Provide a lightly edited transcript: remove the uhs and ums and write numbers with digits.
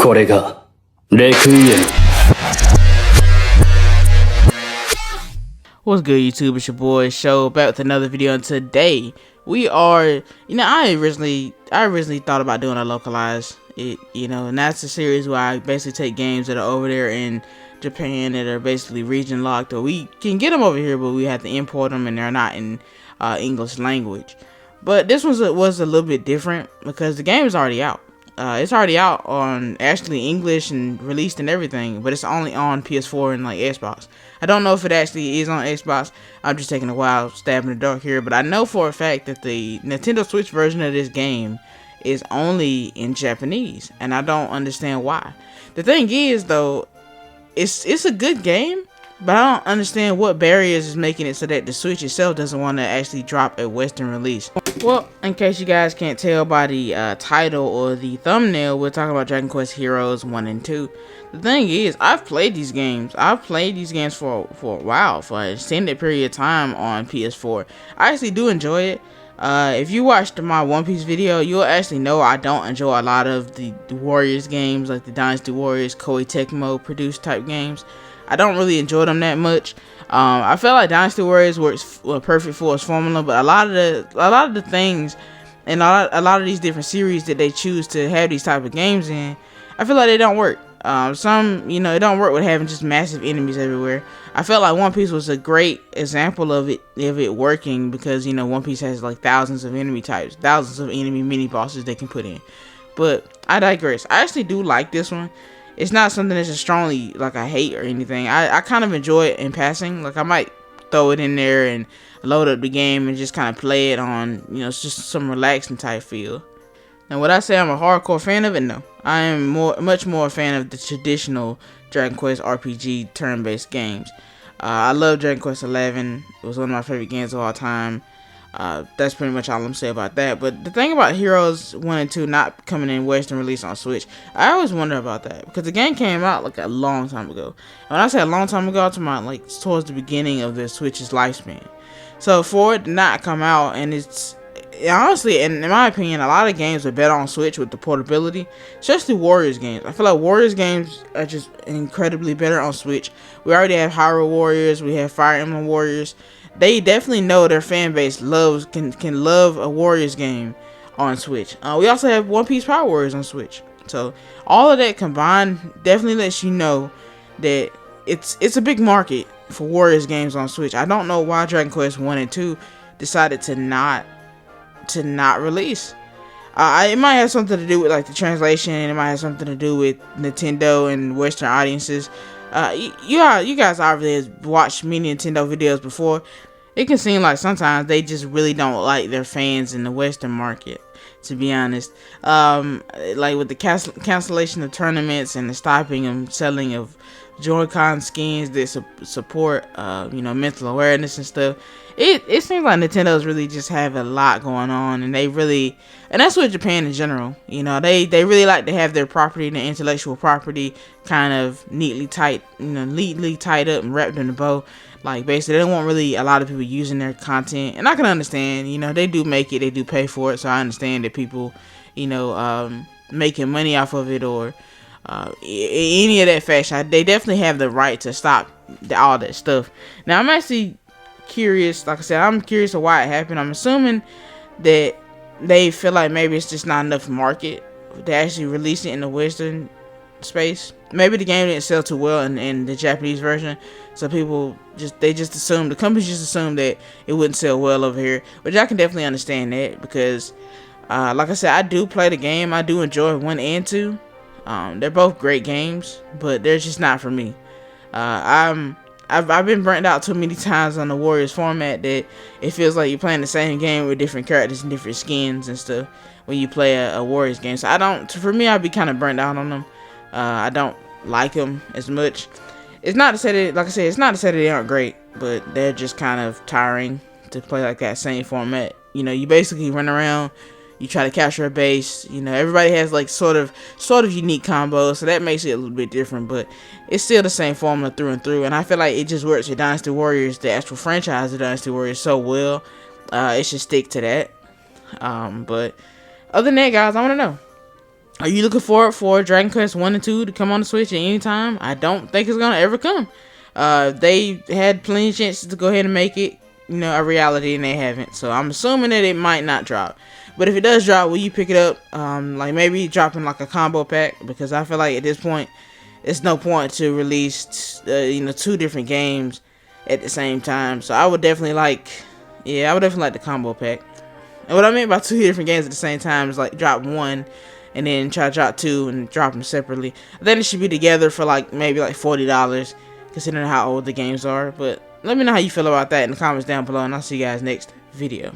これがレクイエム。 What's good, YouTube? It's your boy Show back with another video, and today we are, I originally thought about doing a localized and that's a series where I basically take games that are over there in Japan that are basically region locked, or we can get them over here, but we have to import them and they're not in English language. But this was a little bit different because the game is already out. It's already out on actually English and released and everything, but it's only on PS4 and like Xbox. I don't know if it actually is on Xbox. I'm just taking a wild stab in the dark here, but I know for a fact that the Nintendo Switch version of this game is only in Japanese, and I don't understand why. The thing is, though, it's a good game, but I don't understand what barriers is making it so that the Switch itself doesn't want to actually drop a Western release. Well, in case you guys can't tell by the title or the thumbnail, we're talking about Dragon Quest Heroes 1 and 2. The thing is, I've played these games. I've played these games for a while, for an extended period of time on PS4. I actually do enjoy it. If you watched my One Piece video, you'll actually know I don't enjoy a lot of the Warriors games, like the Dynasty Warriors, Koei Tecmo produced type games. I don't really enjoy them that much. I feel like Dynasty Warriors were perfect for its formula, but a lot of the things and a lot of these different series that they choose to have these type of games in, I feel like they don't work. It don't work with having just massive enemies everywhere. I felt like One Piece was a great example of it working because One Piece has like thousands of enemy types, thousands of enemy mini bosses they can put in. But I digress. I actually do like this one. It's not something that's just strongly like I hate or anything. I kind of enjoy it in passing. Like I might throw it in there and load up the game and just kind of play it on, it's just some relaxing type feel. Now, would I say I'm a hardcore fan of it? No. I am much more a fan of the traditional Dragon Quest RPG turn-based games. I love Dragon Quest 11. It was one of my favorite games of all time. That's pretty much all I'm going to say about that. But the thing about Heroes 1 and 2 not coming in Western release on Switch, I always wonder about that. Because the game came out like a long time ago. And when I say a long time ago, I'm talking about like towards the beginning of the Switch's lifespan. So for it to not come out, and it's honestly, and in my opinion, a lot of games are better on Switch with the portability, especially Warriors games. I feel like Warriors games are just incredibly better on Switch. We already have Hyrule Warriors, we have Fire Emblem Warriors. They definitely know their fan base can love a Warriors game on Switch. We also have One Piece Power Warriors on Switch. So all of that combined definitely lets you know that it's a big market for Warriors games on Switch. I don't know why Dragon Quest 1 and 2 decided to not release. It might have something to do with like the translation, and it might have something to do with Nintendo and Western audiences. You guys obviously have watched many Nintendo videos before. It can seem like sometimes they just really don't like their fans in the Western market, to be honest. Like with the cancellation of tournaments and the stopping and selling of Joy-Con skins that support mental awareness and stuff. It seems like Nintendo's really just have a lot going on, and and that's what Japan in general, they really like to have their property, their intellectual property, kind of neatly tied up and wrapped in a bow. Like basically, they don't want really a lot of people using their content, and I can understand. They do make it, they do pay for it, so I understand that people, making money off of it or any of that fashion. They definitely have the right to stop all that stuff. Now, I'm actually curious. Like I said, I'm curious of why it happened. I'm assuming that they feel like maybe it's just not enough market to actually release it in the Western space. Maybe the game didn't sell too well in the Japanese version, so people the companies just assumed that it wouldn't sell well over here, which I can definitely understand that because like I said, I do play the game. I do enjoy 1 and 2. They're both great games, but they're just not for me. I've been burnt out too many times on the Warriors format that it feels like you're playing the same game with different characters and different skins and stuff when you play a Warriors game. So for me, I'd be kind of burnt out on them. I don't like them as much. It's not to say that, like I said, it's not to say that they aren't great, but they're just kind of tiring to play like that same format. You basically run around. You try to capture a base. Everybody has like sort of unique combos, so that makes it a little bit different. But it's still the same formula through and through, and I feel like it just works with Dynasty Warriors, the actual franchise of Dynasty Warriors, so well. It should stick to that. But other than that, guys, I want to know: Are you looking forward for Dragon Quest 1 and 2 to come on the Switch at any time? I don't think it's gonna ever come. They had plenty of chances to go ahead and make it, you know, a reality, and they haven't. So I'm assuming that it might not drop. But if it does drop, will you pick it up? Like maybe dropping like a combo pack, because I feel like at this point, it's no point to release, you know, 2 different games at the same time. So I would definitely like, yeah, I would definitely like the combo pack. And what I mean by 2 different games at the same time is like drop 1 and then try to drop 2 and drop them separately. Then it should be together for like maybe like $40, considering how old the games are. But let me know how you feel about that in the comments down below, and I'll see you guys next video.